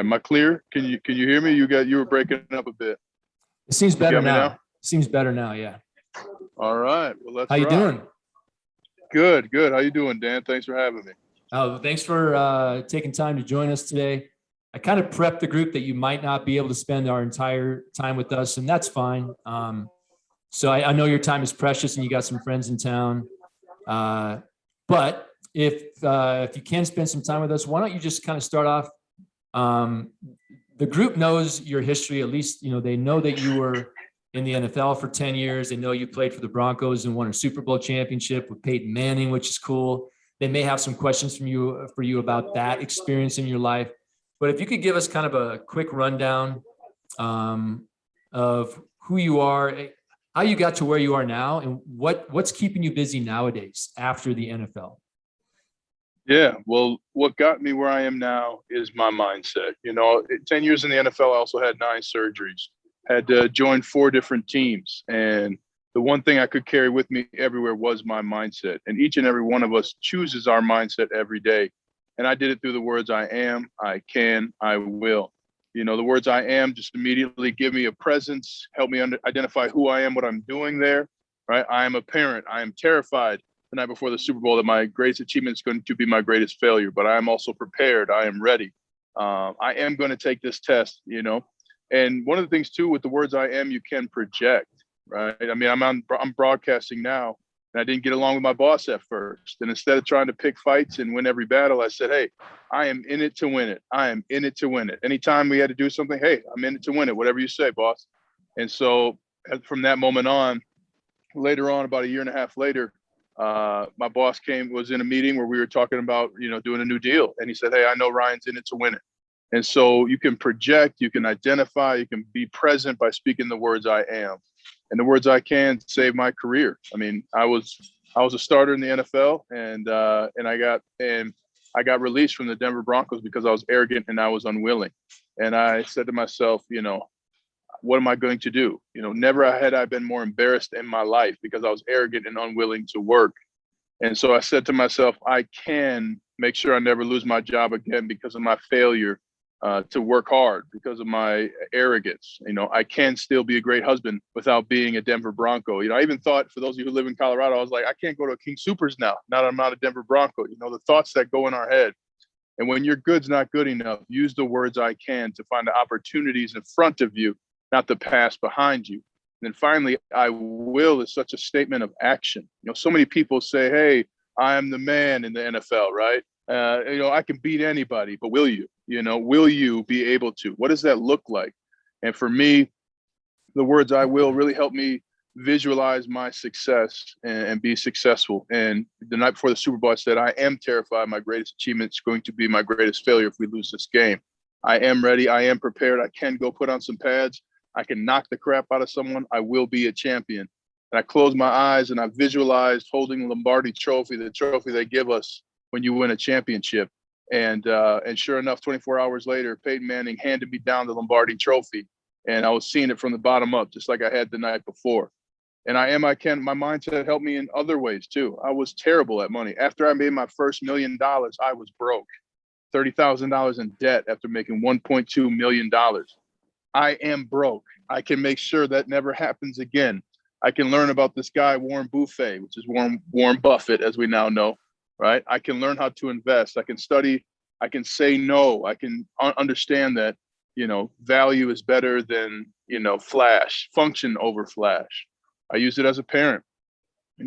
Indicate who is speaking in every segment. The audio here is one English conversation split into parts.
Speaker 1: Am I clear? Can you hear me? You were breaking up a bit.
Speaker 2: It seems better
Speaker 1: now.
Speaker 2: now. Seems better now. Yeah.
Speaker 1: All right. Well, let's.
Speaker 2: How you doing?
Speaker 1: Good. How you doing, Dan? Thanks for having me.
Speaker 2: Oh, thanks for taking time to join us today. I kind of prepped the group that you might not be able to spend our entire time with us, and that's fine. So I know your time is precious, and you got some friends in town. But if you can spend some time with us, why don't you just kind of start off? The group knows your history. At least, they know that you were in the NFL for 10 years. They know you played for the Broncos and won a Super Bowl championship with Peyton Manning, which is cool. They may have some questions for you about that experience in your life. But if you could give us kind of a quick rundown of who you are, how you got to where you are now, and what's keeping you busy nowadays after the NFL.
Speaker 1: Yeah, well, what got me where I am now is my mindset. 10 years in the NFL, I also had 9 surgeries, had to join 4 different teams. And the one thing I could carry with me everywhere was my mindset. And each and every one of us chooses our mindset every day. And I did it through the words I am, I can, I will. The words I am just immediately give me a presence, help me identify who I am, what I'm doing there, right? I am a parent. I am terrified the night before the Super Bowl that my greatest achievement is going to be my greatest failure, but I am also prepared. I am ready. I am going to take this test, And one of the things too, with the words I am, you can project, right? I mean, I'm broadcasting now, and I didn't get along with my boss at first. And instead of trying to pick fights and win every battle, I said, hey, I am in it to win it. I am in it to win it. Anytime we had to do something, hey, I'm in it to win it, whatever you say, boss. And so from that moment on, later on, about a year and a half later, my boss was in a meeting where we were talking about, doing a new deal. And he said, hey, I know Ryan's in it to win it. And so you can project, you can identify, you can be present by speaking the words I am. And the words I can save my career. I mean, I was a starter in the NFL, and I got released from the Denver Broncos because I was arrogant and I was unwilling. And I said to myself, what am I going to do? Never had I been more embarrassed in my life because I was arrogant and unwilling to work. And so I said to myself, I can make sure I never lose my job again because of my failure to work hard, because of my arrogance. I can still be a great husband without being a Denver Bronco. I even thought, for those of you who live in Colorado, I was like, I can't go to King Soopers now that I'm not a Denver Bronco. The thoughts that go in our head. And when your good's not good enough, use the words I can to find the opportunities in front of you, not the past behind you. And then finally, I will is such a statement of action. So many people say, hey, I am the man in the NFL, right? I can beat anybody, but will you? Will you be able to? What does that look like? And for me, the words I will really help me visualize my success and be successful. And the night before the Super Bowl, I said, I am terrified. My greatest achievement is going to be my greatest failure if we lose this game. I am ready. I am prepared. I can go put on some pads. I can knock the crap out of someone. I will be a champion. And I closed my eyes and I visualized holding the Lombardi trophy, the trophy they give us when you win a championship. And sure enough, 24 hours later, Peyton Manning handed me down the Lombardi trophy. And I was seeing it from the bottom up, just like I had the night before. And I can. My mindset helped me in other ways too. I was terrible at money. After I made my first $1 million, I was broke. $30,000 in debt after making $1.2 million. I am broke. I can make sure that never happens again. I can learn about this guy, Warren Buffett, which is Warren Buffett, as we now know, right? I can learn how to invest. I can study. I can say no. I can understand that, value is better than, flash, function over flash. I use it as a parent.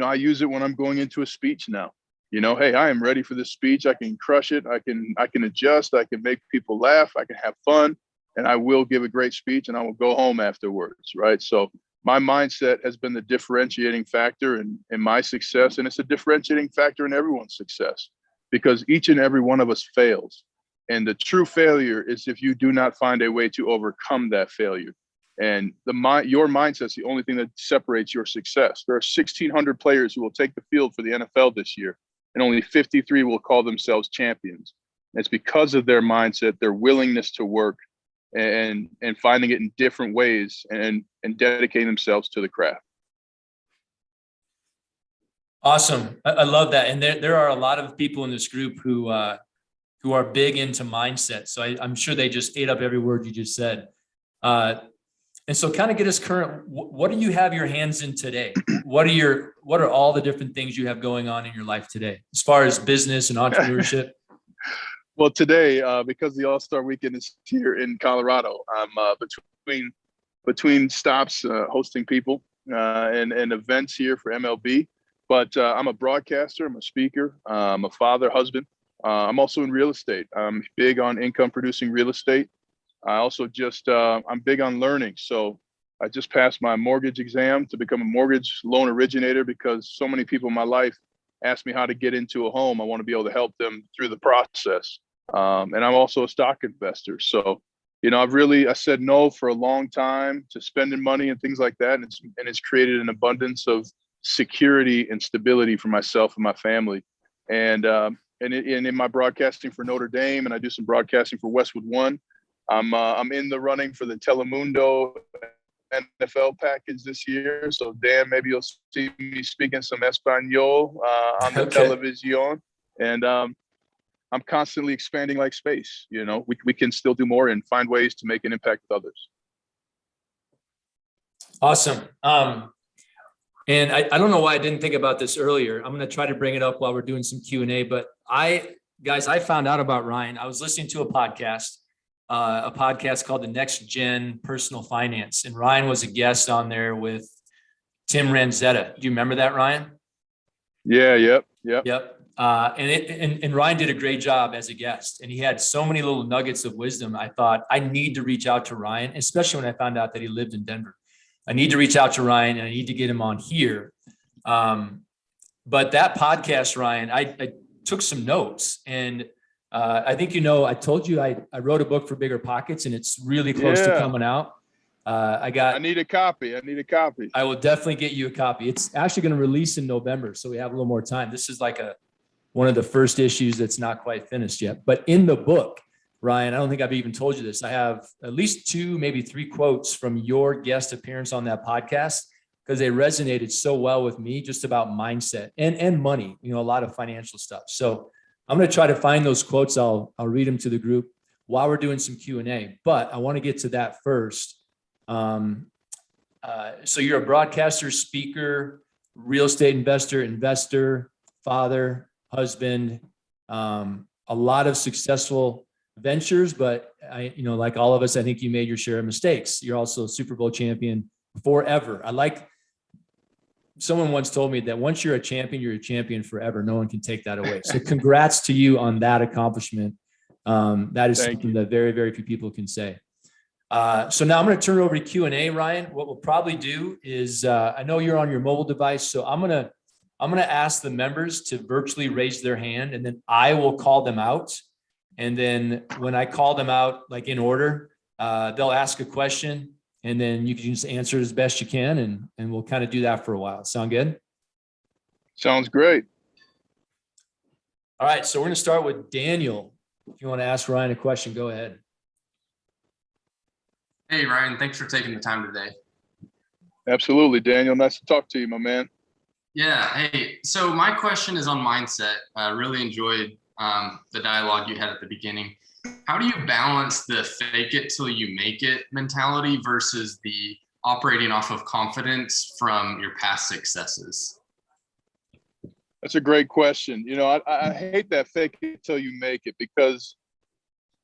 Speaker 1: I use it when I'm going into a speech now. Hey, I am ready for this speech. I can crush it. I can adjust. I can make people laugh. I can have fun. And I will give a great speech and I will go home afterwards, right? So my mindset has been the differentiating factor in my success. And it's a differentiating factor in everyone's success because each and every one of us fails. And the true failure is if you do not find a way to overcome that failure. And your mindset is the only thing that separates your success. There are 1,600 players who will take the field for the NFL this year, and only 53 will call themselves champions. And it's because of their mindset, their willingness to work, and finding it in different ways and dedicating themselves to the craft.
Speaker 2: Awesome. I love that. And there are a lot of people in this group who who are big into mindset. So I'm sure they just ate up every word you just said. And so kind of get us current. What do you have your hands in today? What are all the different things you have going on in your life today, as far as business and entrepreneurship?
Speaker 1: Well, today, because the All-Star Weekend is here in Colorado, I'm between stops hosting people and events here for MLB. But I'm a broadcaster, I'm a speaker, I'm a father, husband. I'm also in real estate. I'm big on income producing real estate. I also I'm big on learning. So I just passed my mortgage exam to become a mortgage loan originator because so many people in my life ask me how to get into a home. I want to be able to help them through the process. And I'm also a stock investor. So, I said no for a long time to spending money and things like that. And it's created an abundance of security and stability for myself and my family. And in my broadcasting for Notre Dame, and I do some broadcasting for Westwood One. I'm in the running for the Telemundo NFL package this year. So Dan, maybe you'll see me speaking some Espanol on the television. And I'm constantly expanding like space. We can still do more and find ways to make an impact with others.
Speaker 2: Awesome. And I don't know why I didn't think about this earlier. I'm going to try to bring it up while we're doing some Q&A, but I found out about Ryan. I was listening to a podcast called The Next Gen Personal Finance. And Ryan was a guest on there with Tim Ranzetta. Do you remember that, Ryan?
Speaker 1: Yeah. Yep.
Speaker 2: And Ryan did a great job as a guest, and he had so many little nuggets of wisdom. I thought I need to reach out to Ryan, especially when I found out that he lived in Denver. I need to reach out to Ryan and I need to get him on here. But that podcast, Ryan, I took some notes, and I think, I told you I wrote a book for Bigger Pockets, and it's really close to coming out. I need a copy. I will definitely get you a copy. It's actually going to release in November, so we have a little more time. This is like one of the first issues that's not quite finished yet. But in the book, Ryan, I don't think I've even told you this. I have at least 2, maybe 3 quotes from your guest appearance on that podcast, because they resonated so well with me, just about mindset and money, a lot of financial stuff. So I'm going to try to find those quotes. I'll read them to the group while we're doing some Q&A, but I want to get to that first. So you're a broadcaster, speaker, real estate investor, father, husband, a lot of successful ventures, but like all of us, I think you made your share of mistakes. You're also a Super Bowl champion forever. Someone once told me that once you're a champion forever. No one can take that away. So congrats to you on that accomplishment. That is something that very, very few people can say. So now I'm going to turn it over to Q&A, Ryan. What we'll probably do is, I know you're on your mobile device, so I'm going to ask the members to virtually raise their hand, and then I will call them out. And then when I call them out, like in order, they'll ask a question, and then you can just answer as best you can. And we'll kind of do that for a while. Sound good?
Speaker 1: Sounds great.
Speaker 2: All right. So we're going to start with Daniel. If you want to ask Ryan a question, go ahead.
Speaker 3: Hey, Ryan, thanks for taking the time today.
Speaker 1: Absolutely, Daniel. Nice to talk to you, my man.
Speaker 3: Yeah. Hey, so my question is on mindset. I really enjoyed the dialogue you had at the beginning. How do you balance the fake it till you make it mentality versus the operating off of confidence from your past successes?
Speaker 1: That's a great question. I hate that fake it till you make it, because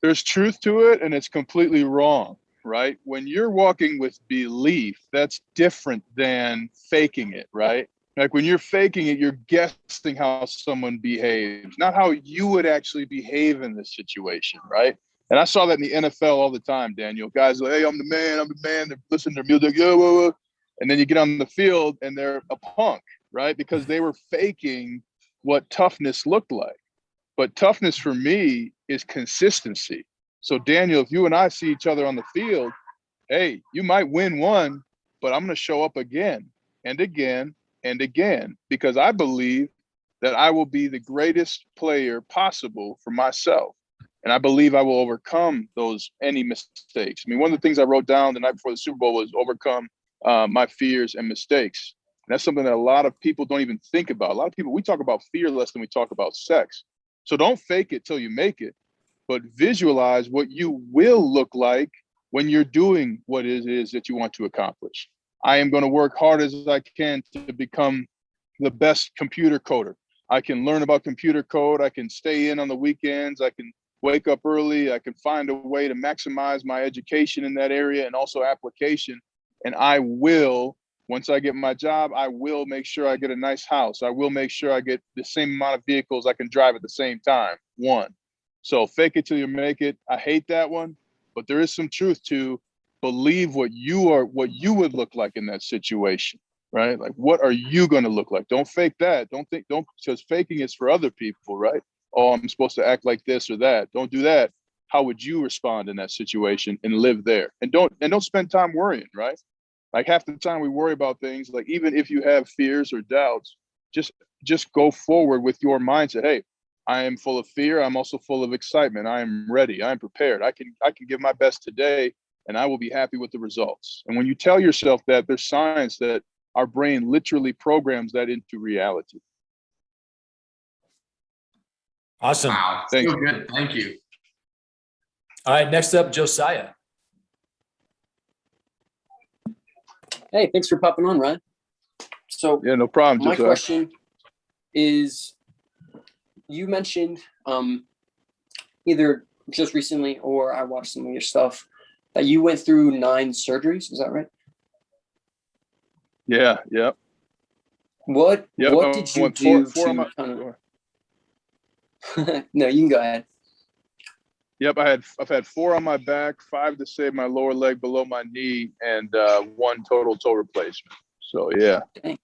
Speaker 1: there's truth to it and it's completely wrong, right? When you're walking with belief, that's different than faking it, right? Like when you're faking it, you're guessing how someone behaves, not how you would actually behave in this situation, right? And I saw that in the NFL all the time, Daniel. Guys are like, hey, I'm the man. They're listening to their music, yeah, whoa, whoa. And then you get on the field and they're a punk, right? Because they were faking what toughness looked like. But toughness for me is consistency. So Daniel, if you and I see each other on the field, hey, you might win one, but I'm going to show up again and again and again, because I believe that I will be the greatest player possible for myself. And I believe I will overcome any mistakes. I mean, one of the things I wrote down the night before the Super Bowl was overcome my fears and mistakes. And that's something that a lot of people don't even think about. A lot of people, we talk about fear less than we talk about sex. So don't fake it till you make it. but visualize what you will look like when you're doing what it is that you want to accomplish. I am going to work hard as I can to become the best computer coder. I can learn about computer code. I can stay in on the weekends. I can wake up early. I can find a way to maximize my education in that area and also application. And I will, once I get my job, I will make sure I get a nice house. I will make sure I get the same amount of vehicles I can drive at the same time. One. So fake it till you make it. I hate that one, but there is some truth to believe what you would look like in that situation, right? Like, what are you going to look like? Don't fake that. Don't because faking is for other people, right? Oh, I'm supposed to act like this or that. Don't do that. How would you respond in that situation and live there? And don't spend time worrying, right? Like, half the time we worry about things, like, even if you have fears or doubts, just go forward with your mindset. Hey, I am full of fear. I'm also full of excitement. I am ready. I'm prepared. I can give my best today, and I will be happy with the results. And when you tell yourself that, there's science that our brain literally programs that into reality.
Speaker 2: Awesome.
Speaker 3: Wow.
Speaker 1: Thank
Speaker 3: So
Speaker 1: you.
Speaker 3: good. Thank you.
Speaker 2: All right, next up, Josiah.
Speaker 4: Hey, thanks for popping on, Ryan. So
Speaker 1: Yeah, no problem.
Speaker 4: my
Speaker 1: Josiah.
Speaker 4: question is, you mentioned either just recently or I watched some of your stuff that you went through 9 surgeries. Is that right?
Speaker 1: Yeah.
Speaker 4: What
Speaker 1: I
Speaker 4: did you
Speaker 1: went
Speaker 4: do
Speaker 1: four
Speaker 4: to
Speaker 1: on my-
Speaker 4: kind of? No, you can go ahead.
Speaker 1: Yep, I've had 4 on my back, 5 to save my lower leg below my knee, and 1 total toe replacement. So yeah.
Speaker 4: Dang.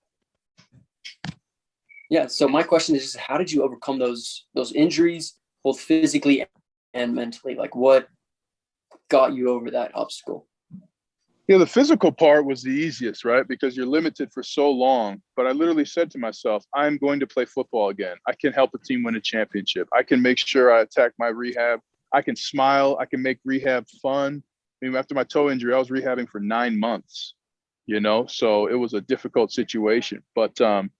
Speaker 4: Yeah. So my question is just, how did you overcome those injuries, both physically and mentally? Like, what got you over that obstacle?
Speaker 1: Yeah, the physical part was the easiest, right? Because you're limited for so long. But I literally said to myself, I'm going to play football again. I can help a team win a championship. I can make sure I attack my rehab. I can smile. I can make rehab fun. I mean, after my toe injury, I was rehabbing for 9 months, so it was a difficult situation. But, and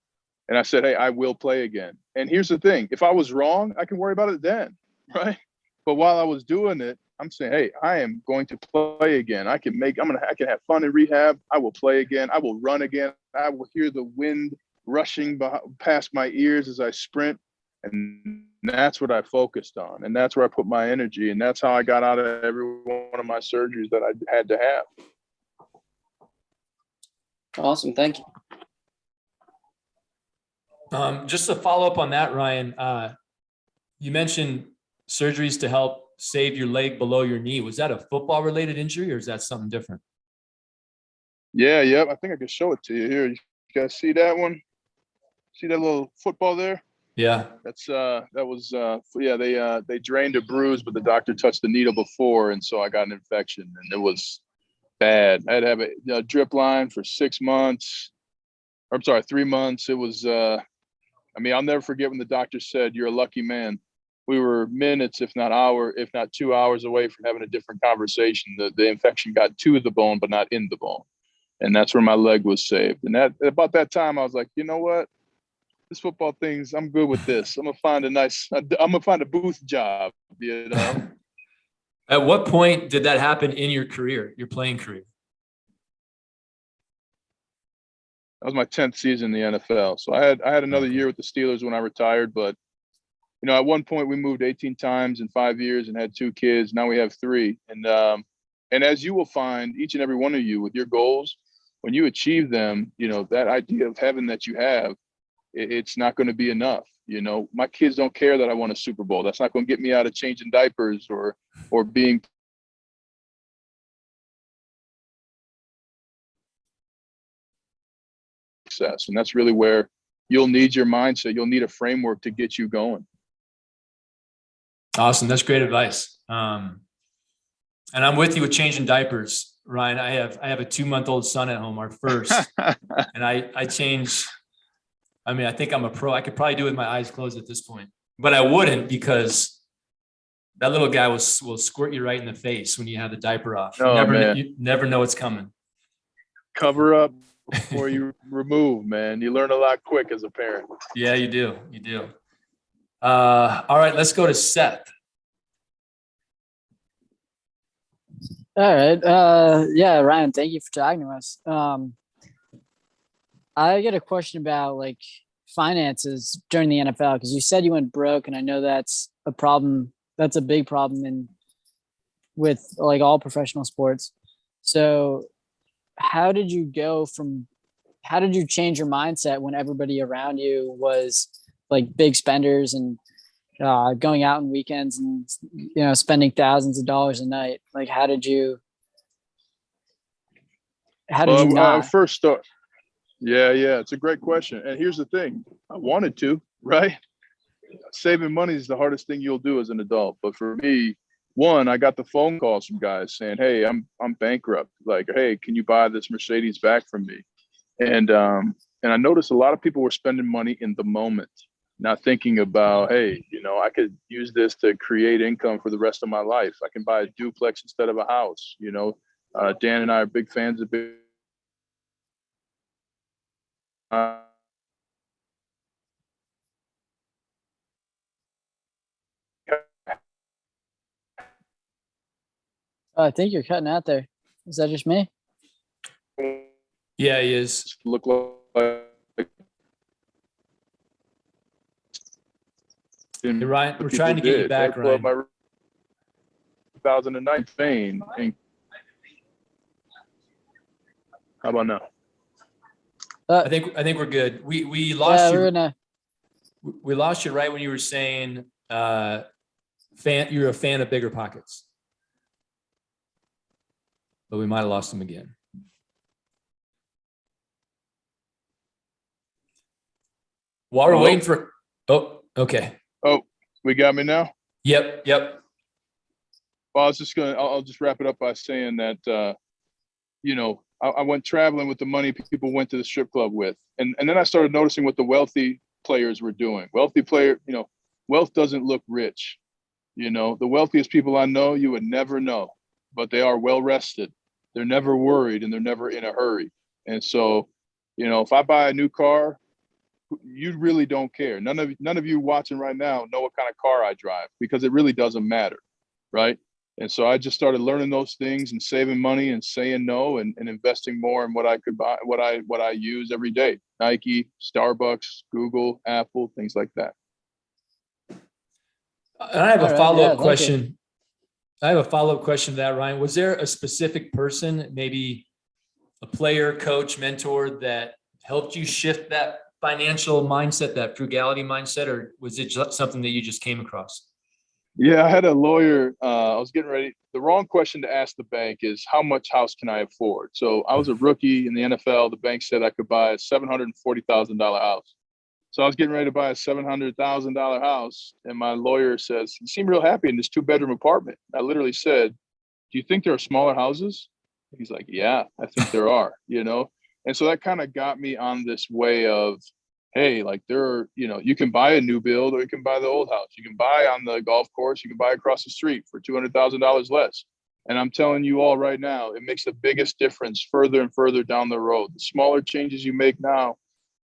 Speaker 1: I said, hey, I will play again. And here's the thing. If I was wrong, I can worry about it then, right? But while I was doing it, I'm saying, hey, I am going to play again. I can have fun in rehab. I will play again. I will run again. I will hear the wind rushing past my ears as I sprint. And that's what I focused on. And that's where I put my energy. And that's how I got out of every one of my surgeries that I had to have.
Speaker 4: Awesome. Thank you.
Speaker 2: Just to follow up on that, Ryan, you mentioned surgeries to help save your leg below your knee. Was that a football related injury or is that something different?
Speaker 1: Yeah. I think I can show it to you here. You guys see that one? See that little football there?
Speaker 2: Yeah.
Speaker 1: They drained a bruise, but the doctor touched the needle before. And so I got an infection and it was bad. I had to have a drip line for 6 months. I'm sorry, 3 months. It was, I'll never forget when the doctor said, you're a lucky man. We were minutes, if not 2 hours away from having a different conversation. The infection got to the bone, but not in the bone. And that's where my leg was saved. And about that time, I was like, you know what? This football thing's, I'm good with this. I'm gonna find a booth job,
Speaker 2: At what point did that happen in your career, your playing career?
Speaker 1: That was my 10th season in the NFL. So I had another year with the Steelers when I retired, but at one point we moved 18 times in 5 years and had 2 kids. Now we have 3. And as you will find, each and every one of you with your goals, when you achieve them, that idea of heaven that you have, it's not going to be enough. My kids don't care that I won a Super Bowl. That's not going to get me out of changing diapers or being success. And that's really where you'll need your mindset. You'll need a framework to get you going.
Speaker 2: Awesome. That's great advice. And I'm with you with changing diapers, Ryan. I have a 2-month-old son at home, our first, and I change. I think I'm a pro. I could probably do it with my eyes closed at this point, but I wouldn't because that little guy will squirt you right in the face when you have the diaper off. You never know what's coming.
Speaker 1: Cover up before you remove, man. You learn a lot quick as a parent.
Speaker 2: Yeah, you do. All right, let's go to Seth.
Speaker 5: All right. Yeah, Ryan, thank you for talking to us. I get a question about like finances during the NFL because you said you went broke, and I know that's a problem. That's a big problem in with like all professional sports. So, how did you go from? How did you change your mindset when everybody around you was like big spenders and going out on weekends and spending thousands of dollars a night? Like, how did you? How did you not?
Speaker 1: First start. Yeah, it's a great question. And here's the thing: I wanted to, right? Saving money is the hardest thing you'll do as an adult. But for me, one, I got the phone calls from guys saying, "Hey, I'm bankrupt. Like, hey, can you buy this Mercedes back from me?" And I noticed a lot of people were spending money in the moment, not thinking about, hey, I could use this to create income for the rest of my life. I can buy a duplex instead of a house. Dan and I are big fans of big.
Speaker 5: I think you're cutting out there. Is that just me?
Speaker 2: Yeah, he is.
Speaker 1: Look like
Speaker 2: Hey, Ryan, we're trying to get you back, Ryan.
Speaker 1: My 2009 fame. How about now?
Speaker 2: I think we're good. We lost you. We lost you right when you were saying you're a fan of bigger pockets. But we might have lost him again. While we're waiting for okay.
Speaker 1: Oh, we got me now?
Speaker 2: Yep.
Speaker 1: Well, I'll just wrap it up by saying that I went traveling with the money people went to the strip club with. And then I started noticing what the wealthy players were doing. Wealth doesn't look rich. The wealthiest people I know, you would never know, but they are well rested. They're never worried and they're never in a hurry. And so, if I buy a new car, you really don't care. None of you watching right now know what kind of car I drive because it really doesn't matter, right? And so I just started learning those things and saving money and saying no and investing more in what I could buy, what I use every day. Nike, Starbucks, Google, Apple, things like that.
Speaker 2: And I have a follow-up question. I have a follow-up question to that, Ryan. Was there a specific person, maybe a player, coach, mentor that helped you shift that financial mindset, that frugality mindset, or was it just something that you just came across?
Speaker 1: Yeah, I had a lawyer. I was getting ready. The wrong question to ask the bank is how much house can I afford? So I was a rookie in the NFL. The bank said I could buy a $740,000 house. So I was getting ready to buy a $700,000 house. And my lawyer says, you seem real happy in this 2-bedroom apartment. I literally said, do you think there are smaller houses? He's like, yeah, I think there are, And so that kind of got me on this way of, hey, like you can buy a new build or you can buy the old house. You can buy on the golf course. You can buy across the street for $200,000 less. And I'm telling you all right now, it makes the biggest difference further and further down the road. The smaller changes you make now,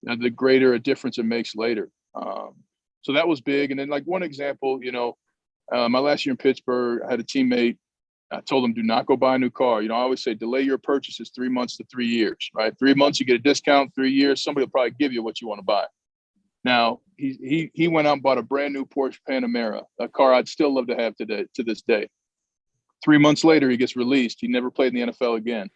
Speaker 1: the greater a difference it makes later. So that was big. And then like one example, my last year in Pittsburgh, I had a teammate. I told him, do not go buy a new car. I always say delay your purchases 3 months to 3 years, right? 3 months, you get a discount. 3 years, somebody will probably give you what you want to buy. Now, he went out and bought a brand new Porsche Panamera, a car I'd still love to have today, to this day. 3 months later, he gets released. He never played in the NFL again.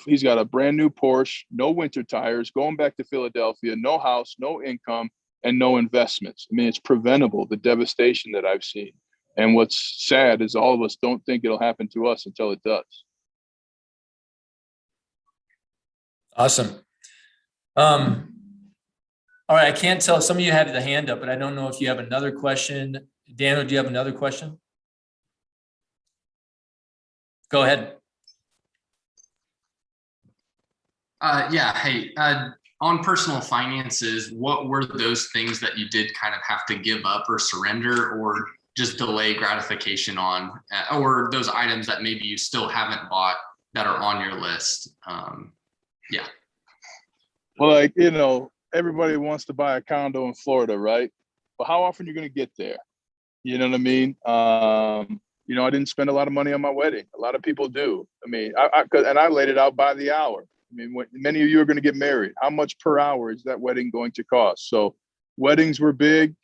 Speaker 1: He's got a brand new Porsche, no winter tires, going back to Philadelphia, no house, no income, and no investments. I mean, it's preventable, the devastation that I've seen. And what's sad is all of us don't think it'll happen to us until it does.
Speaker 2: Awesome. All right. I can't tell. Some of you had the hand up, but I don't know if you have another question. Daniel, do you have another question? Go ahead.
Speaker 3: Yeah. Hey, on personal finances, what were those things that you did kind of have to give up or surrender or just delay gratification on, or those items that maybe you still haven't bought that are on your list? Yeah.
Speaker 1: Well, everybody wants to buy a condo in Florida, right? But how often are you going to get there? You know what I mean? I didn't spend a lot of money on my wedding. A lot of people do. I mean, I laid it out by the hour. I mean, many of you are going to get married. How much per hour is that wedding going to cost? So weddings were big.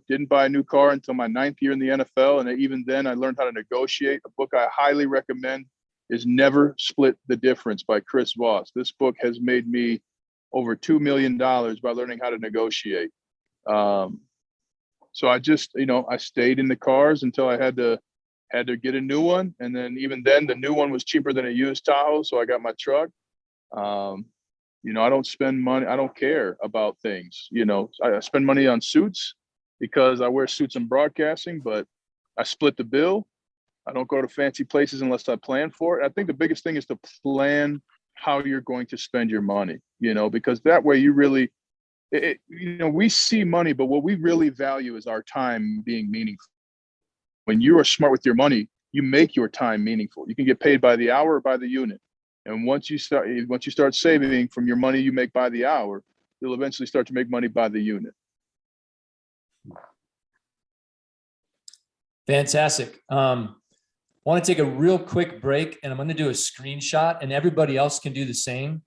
Speaker 1: Didn't buy a new car until my 9th year in the NFL. And even then I learned how to negotiate. A book I highly recommend is Never Split the Difference by Chris Voss. This book has made me over $2 million by learning how to negotiate. So I just, I stayed in the cars until I had to get a new one. And then even then the new one was cheaper than a used Tahoe. So I got my truck. I don't spend money. I don't care about things. I spend money on suits because I wear suits in broadcasting, but I split the bill. I don't go to fancy places unless I plan for it. I think the biggest thing is to plan how you're going to spend your money, because that way you really, we see money, but what we really value is our time being meaningful. When you are smart with your money, you make your time meaningful. You can get paid by the hour or by the unit. And once you start saving from your money you make by the hour, you'll eventually start to make money by the unit.
Speaker 2: Fantastic. I want to take a real quick break, and I'm going to do a screenshot, and everybody else can do the same,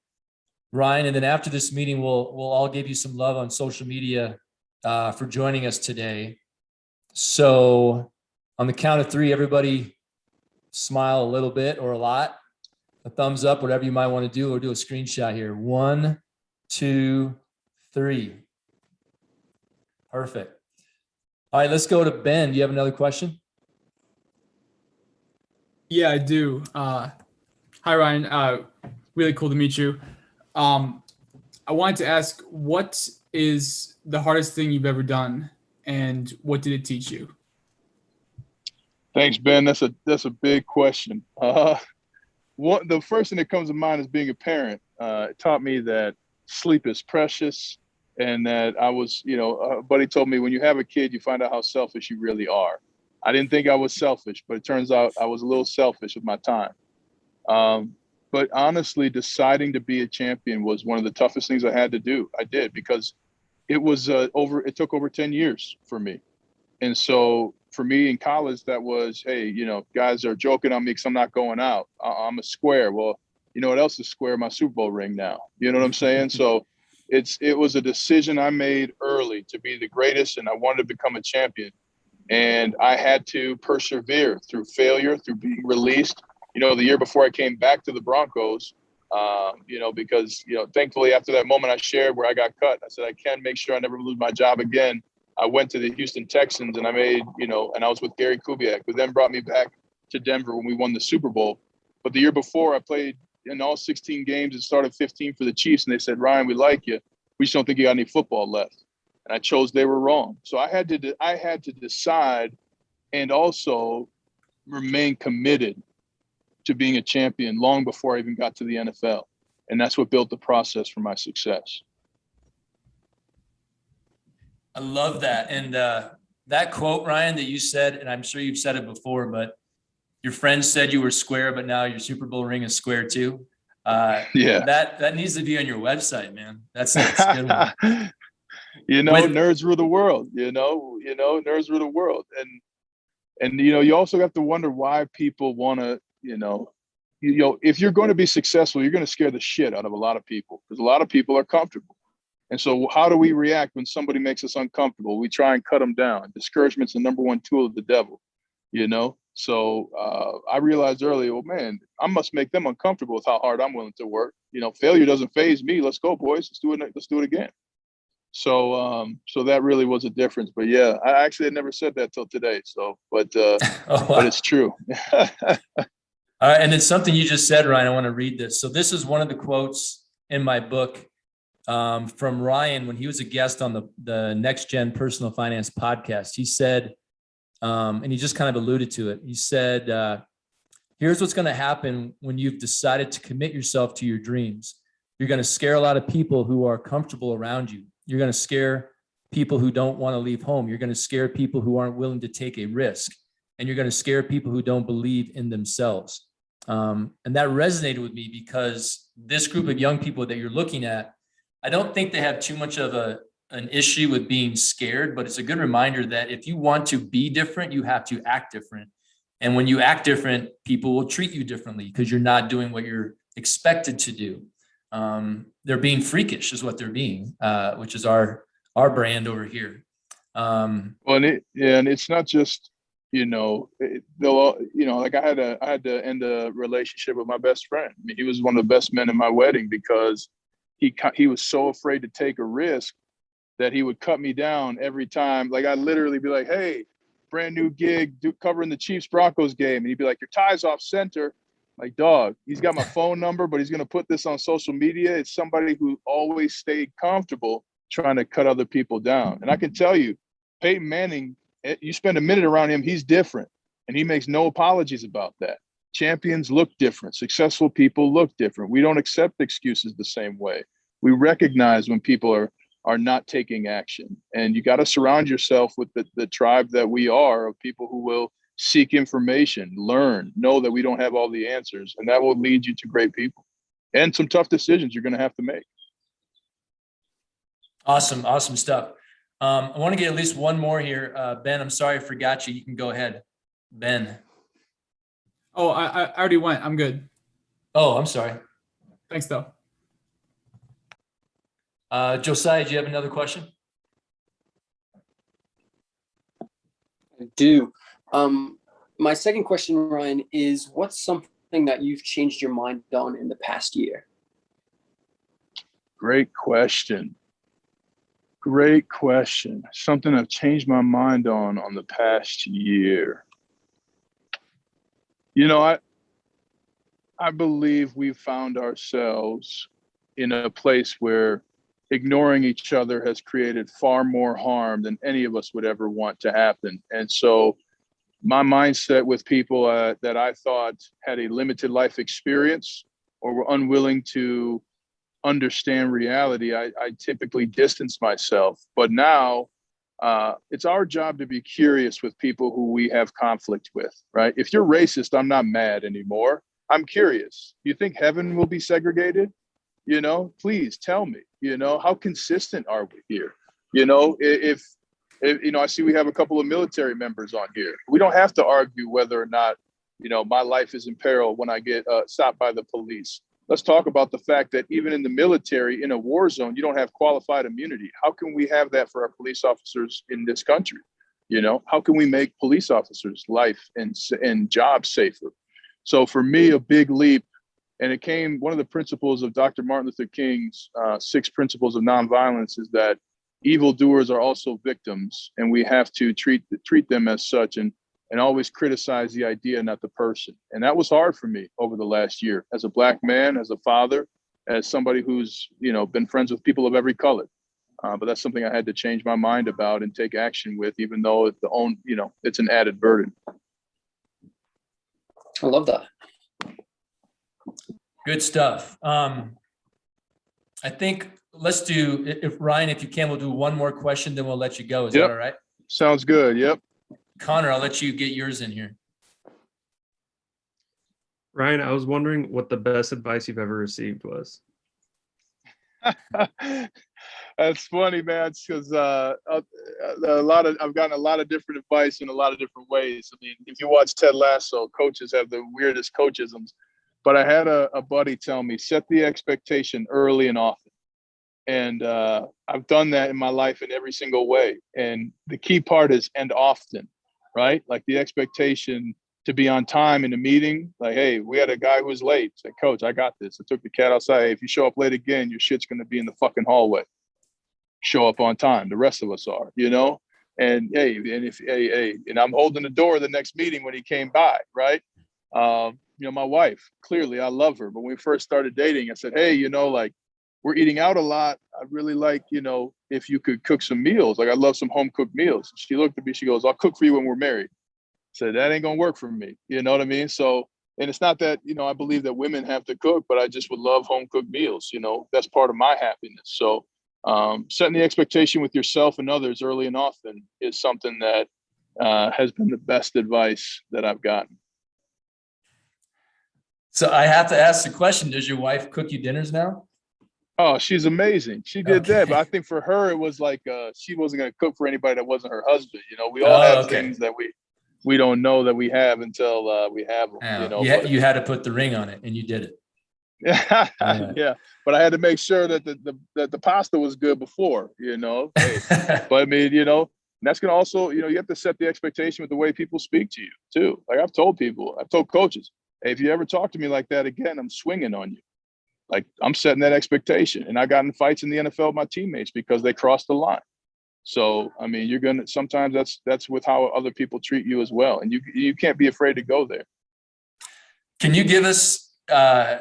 Speaker 2: Ryan. And then after this meeting, we'll all give you some love on social media for joining us today. So on the count of 3, everybody smile a little bit or a lot, a thumbs up, whatever you might want to do, or do a screenshot here. 1, 2, 3. Perfect. All right, let's go to Ben. Do you have another question?
Speaker 6: Yeah, I do. Hi, Ryan. Really cool to meet you. I wanted to ask, what is the hardest thing you've ever done, and what did it teach you?
Speaker 1: Thanks, Ben. That's a big question. The first thing that comes to mind is being a parent. It taught me that sleep is precious, and that I was, a buddy told me when you have a kid, you find out how selfish you really are. I didn't think I was selfish, but it turns out I was a little selfish with my time. But honestly, deciding to be a champion was one of the toughest things I had to do. I did, because it was it took over 10 years for me. And so for me in college, that was, hey, guys are joking on me because I'm not going out. I'm a square. Well, you know what else is square? My Super Bowl ring now. You know what I'm saying? So it was a decision I made early to be the greatest, and I wanted to become a champion. And I had to persevere through failure, through being released. The year before I came back to the Broncos, because, thankfully after that moment I shared where I got cut, I said, I can make sure I never lose my job again. I went to the Houston Texans and I made, and I was with Gary Kubiak, who then brought me back to Denver when we won the Super Bowl. But the year before I played in all 16 games and started 15 for the Chiefs. And they said, Ryan, we like you. We just don't think you got any football left. And I chose they were wrong. So I had to decide and also remain committed to being a champion long before I even got to the NFL. And that's what built the process for my success.
Speaker 2: I love that. And that quote, Ryan, that you said, and I'm sure you've said it before, but your friend said you were square, but now your Super Bowl ring is square too.
Speaker 1: Yeah.
Speaker 2: That needs to be on your website, man. That's a good one.
Speaker 1: Nerds rule the world, nerds rule the world. And you also have to wonder why people want to, if you're going to be successful, you're going to scare the shit out of a lot of people, because a lot of people are comfortable. And so how do we react when somebody makes us uncomfortable? We try and cut them down. Discouragement's the number one tool of the devil, So I realized early, well, man, I must make them uncomfortable with how hard I'm willing to work. Failure doesn't faze me. Let's go, boys. Let's do it. Let's do it again. So that really was a difference. But yeah, I actually had never said that till today. So, but it's true.
Speaker 2: All right, and it's something you just said, Ryan. I want to read this. So this is one of the quotes in my book from Ryan when he was a guest on the Next Gen Personal Finance podcast. He said, and he just kind of alluded to it. He said, here's what's going to happen when you've decided to commit yourself to your dreams. You're going to scare a lot of people who are comfortable around you. You're going to scare people who don't want to leave home. You're going to scare people who aren't willing to take a risk. And you're going to scare people who don't believe in themselves. And that resonated with me because this group of young people that you're looking at, I don't think they have too much of an issue with being scared, but it's a good reminder that if you want to be different, you have to act different. And when you act different, people will treat you differently because you're not doing what you're expected to do. They're being freakish is what they're being, which is our brand over here.
Speaker 1: Well, and it's not just, like I had to end a relationship with my best friend. I mean, he was one of the best men in my wedding because he was so afraid to take a risk that he would cut me down every time. Like I'd literally be like, hey, brand new gig, covering the Chiefs Broncos game. And he'd be like, your tie's off center. Like, dog, he's got my phone number, but he's going to put this on social media. It's somebody who always stayed comfortable trying to cut other people down. And I can tell you, Peyton Manning, you spend a minute around him, he's different. And he makes no apologies about that. Champions look different. Successful people look different. We don't accept excuses the same way. We recognize when people are not taking action. And you got to surround yourself with the tribe that we are, of people who will seek information, learn, know that we don't have all the answers, and that will lead you to great people and some tough decisions you're going to have to make.
Speaker 2: Awesome stuff. I want to get at least one more here. Ben, I'm sorry I forgot you. You can go ahead. Ben.
Speaker 6: Oh, I already went. I'm good.
Speaker 2: Oh, I'm sorry.
Speaker 6: Thanks, though.
Speaker 2: Josiah, do you have another question?
Speaker 4: I do. My second question, Ryan, is what's something that you've changed your mind on in the past year?
Speaker 1: Great question. Something I've changed my mind on the past year. I believe we've found ourselves in a place where ignoring each other has created far more harm than any of us would ever want to happen. And so my mindset with people that I thought had a limited life experience or were unwilling to understand reality, I typically distance myself. But now it's our job to be curious with people who we have conflict with, right? If you're racist, I'm not mad anymore. I'm curious. Do you think heaven will be segregated? Please tell me, how consistent are we here? If I see we have a couple of military members on here. We don't have to argue whether or not, my life is in peril when I get stopped by the police. Let's talk about the fact that even in the military, in a war zone, you don't have qualified immunity. How can we have that for our police officers in this country? How can we make police officers' life and job safer? So for me, a big leap, and it came, one of the principles of Dr. Martin Luther King's 6 principles of nonviolence is that evildoers are also victims, and we have to treat them as such and always criticize the idea, not the person. And that was hard for me over the last year as a Black man, as a father, as somebody who's, been friends with people of every color. But that's something I had to change my mind about and take action with, even though it's an added burden.
Speaker 4: I love that.
Speaker 2: Good stuff. I think let's do, if Ryan, if you can, we'll do one more question, then we'll let you go. Is that all right?
Speaker 1: Sounds good. Yep.
Speaker 2: Connor, I'll let you get yours in here.
Speaker 7: Ryan, I was wondering what the best advice you've ever received was.
Speaker 1: That's funny, man, because I've gotten a lot of different advice in a lot of different ways. I mean, if you watch Ted Lasso, coaches have the weirdest coachisms. But I had a buddy tell me, set the expectation early and often. And I've done that in my life in every single way. And the key part is and often, right? Like the expectation to be on time in a meeting. Like, hey, we had a guy who was late. Said, Coach, I got this. I took the cat outside. Hey, if you show up late again, your shit's going to be in the fucking hallway. Show up on time. The rest of us are, And hey, and I'm holding the door the next meeting when he came by, right? My wife, clearly I love her. But when we first started dating, I said, hey, we're eating out a lot. I'd really like, if you could cook some meals. Like I love some home cooked meals. She looked at me, she goes, I'll cook for you when we're married. I said, that ain't gonna work for me. You know what I mean? So, and it's not that, I believe that women have to cook, but I just would love home cooked meals. That's part of my happiness. So setting the expectation with yourself and others early and often is something that has been the best advice that I've gotten.
Speaker 2: So I have to ask the question, does your wife cook you dinners now?
Speaker 1: Oh, she's amazing. She did that. But I think for her, it was like she wasn't going to cook for anybody that wasn't her husband. We all have things that we don't know that we have until we have them.
Speaker 2: Yeah,
Speaker 1: You know,
Speaker 2: you had to put the ring on it, and you did it.
Speaker 1: yeah,
Speaker 2: Yeah.
Speaker 1: yeah. But I had to make sure that the pasta was good before. You know, hey, but I mean, you know, and that's gonna also, you know, you have to set the expectation with the way people speak to you too. Like I've told coaches, hey, if you ever talk to me like that again, I'm swinging on you. Like I'm setting that expectation, and I got in fights in the NFL with my teammates because they crossed the line. So, I mean, sometimes that's with how other people treat you as well. And you can't be afraid to go there.
Speaker 2: Can you give us a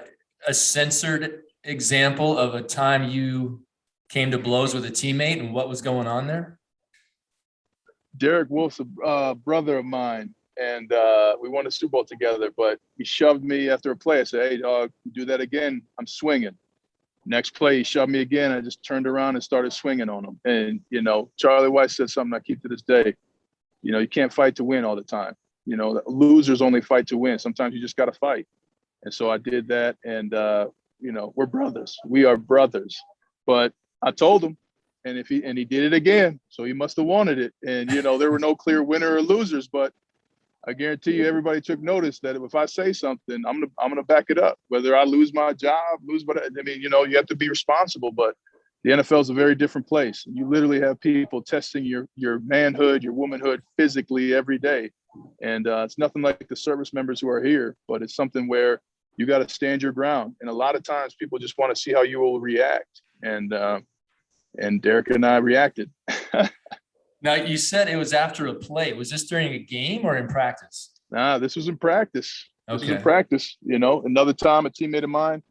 Speaker 2: censored example of a time you came to blows with a teammate and what was going on there?
Speaker 1: Derek Wolf's a brother of mine, and we won a Super Bowl together, but he shoved me after a play. I said, hey, dog, you do that again, I'm swinging. Next play, he shoved me again. I just turned around and started swinging on him. And, you know, Charlie White said something I keep to this day. You know, you can't fight to win all the time. You know, losers only fight to win. Sometimes you just got to fight. And so I did that. And, you know, we're brothers. We are brothers. But I told him, and he did it again. So he must have wanted it. And, you know, there were no clear winner or losers, but I guarantee you everybody took notice that if I say something, I'm gonna back it up. Whether I lose my job, I mean, you know, you have to be responsible, but the NFL is a very different place. You literally have people testing your manhood, your womanhood physically every day. And it's nothing like the service members who are here, but it's something where you got to stand your ground. And a lot of times people just want to see how you will react. And Derek and I reacted.
Speaker 2: Now, you said it was after a play. Was this during a game or in practice?
Speaker 1: Nah, this was in practice. This was in
Speaker 2: Okay.
Speaker 1: practice. You know, another time a teammate of mine,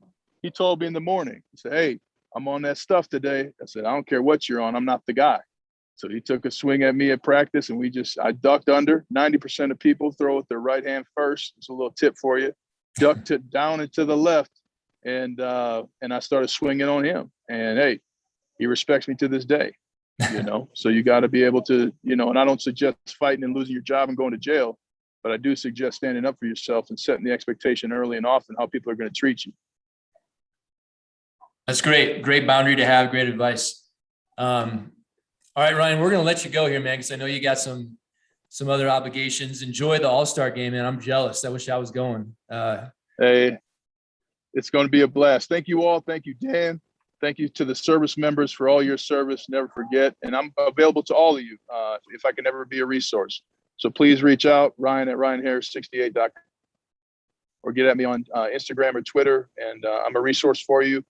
Speaker 1: he told me in the morning, he said, hey, I'm on that stuff today. I said, I don't care what you're on. I'm not the guy. So he took a swing at me at practice, and I ducked under. 90% of people throw with their right hand first. It's a little tip for you. Ducked it down and to the left, and I started swinging on him. And, hey, he respects me to this day. You know, so you got to be able to, you know, and I don't suggest fighting and losing your job and going to jail, but I do suggest standing up for yourself and setting the expectation early and often how people are going to treat you.
Speaker 2: That's great. Great boundary to have. Great advice. All right, Ryan, we're going to let you go here, man, because I know you got some other obligations. Enjoy the All-Star game, man. I'm jealous. I wish I was going.
Speaker 1: Hey, it's going to be a blast. Thank you all. Thank you, Dan. Thank you to the service members for all your service. Never forget. And I'm available to all of you if I can ever be a resource. So please reach out, Ryan at RyanHarris68.com, or get at me on Instagram or Twitter. And I'm a resource for you.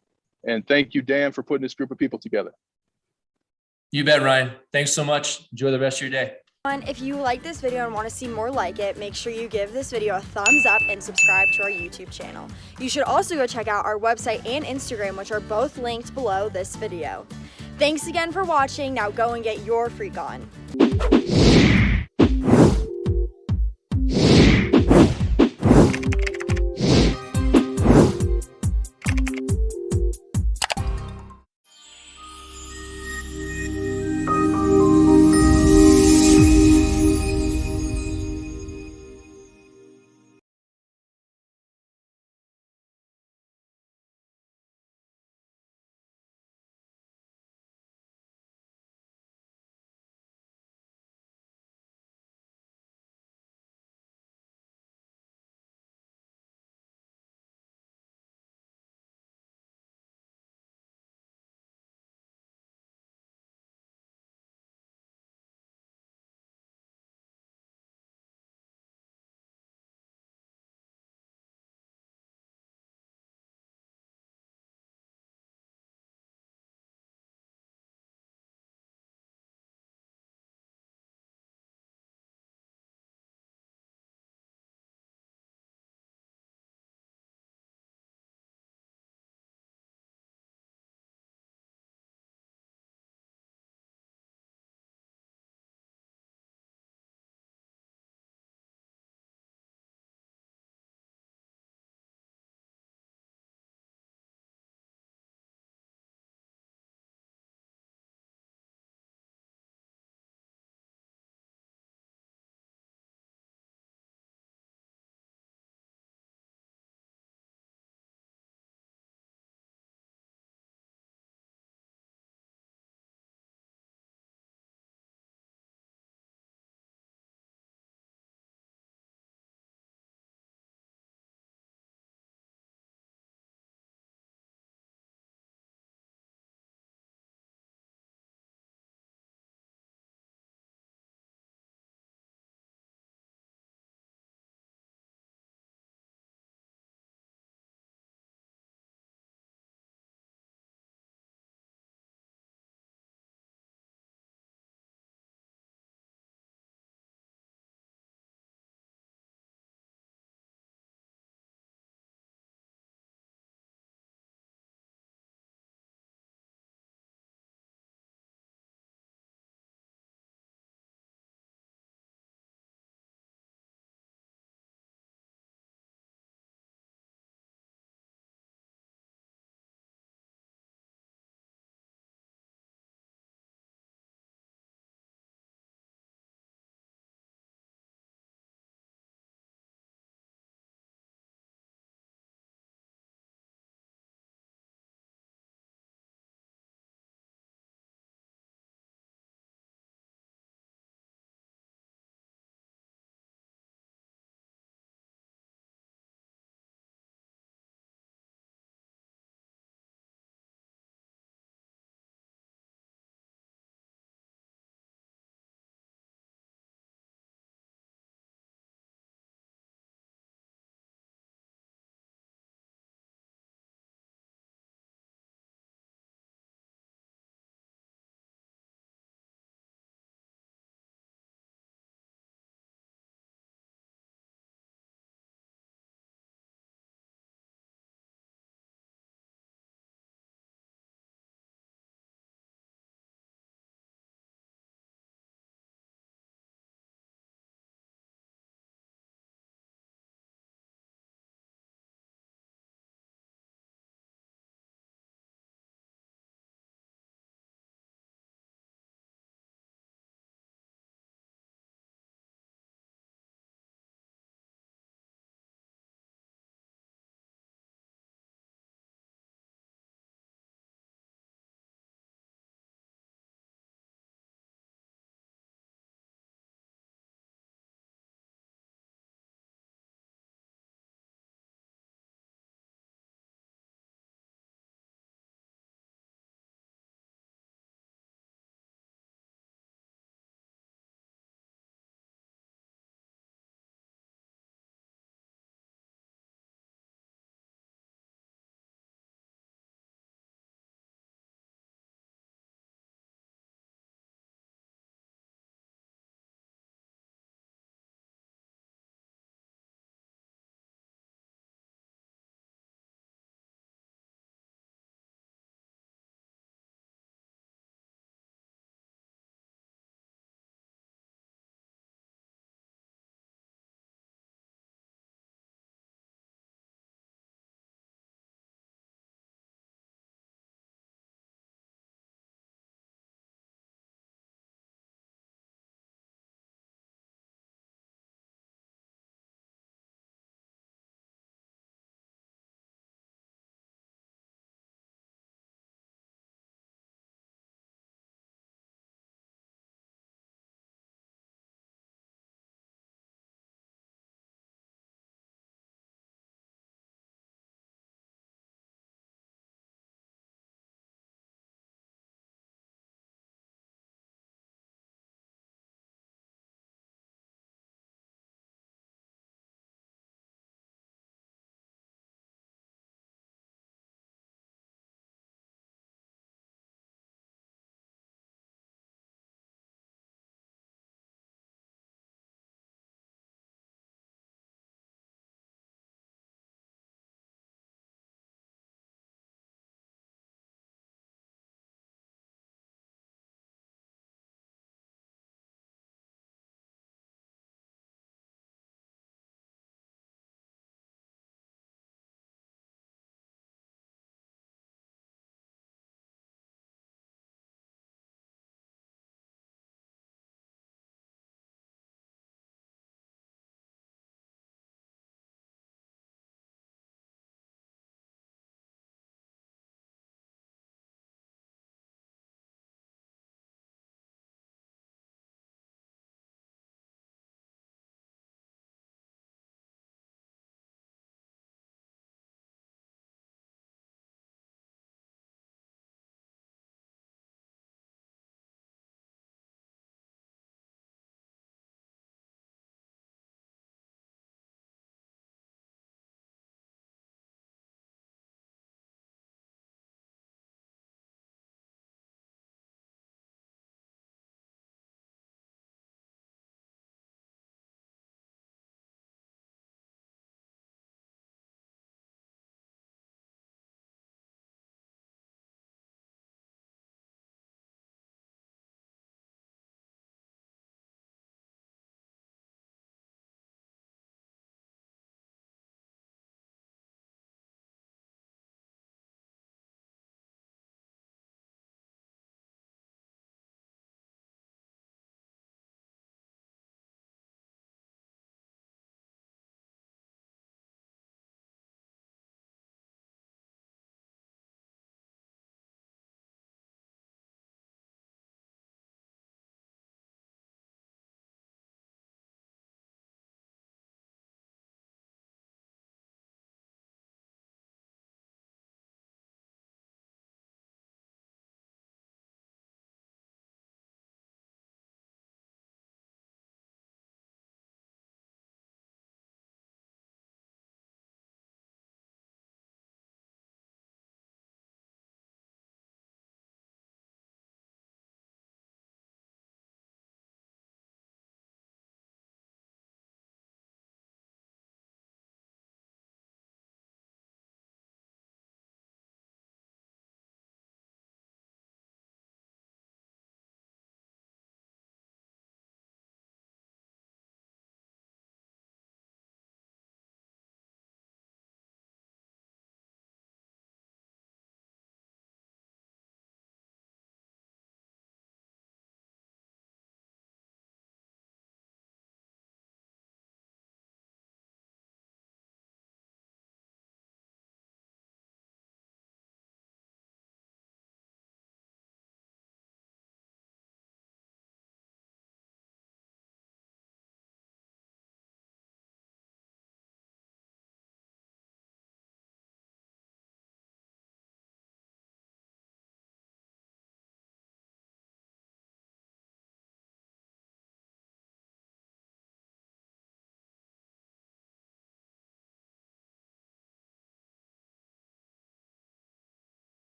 Speaker 1: And thank you, Dan, for putting this group of people together.
Speaker 2: You bet, Ryan. Thanks so much. Enjoy the rest of your day.
Speaker 8: If you like this video and want to see more like it, make sure you give this video a thumbs up and subscribe to our YouTube channel. You should also go check out our website and Instagram, which are both linked below this video. Thanks again for watching. Now go and get your freak on.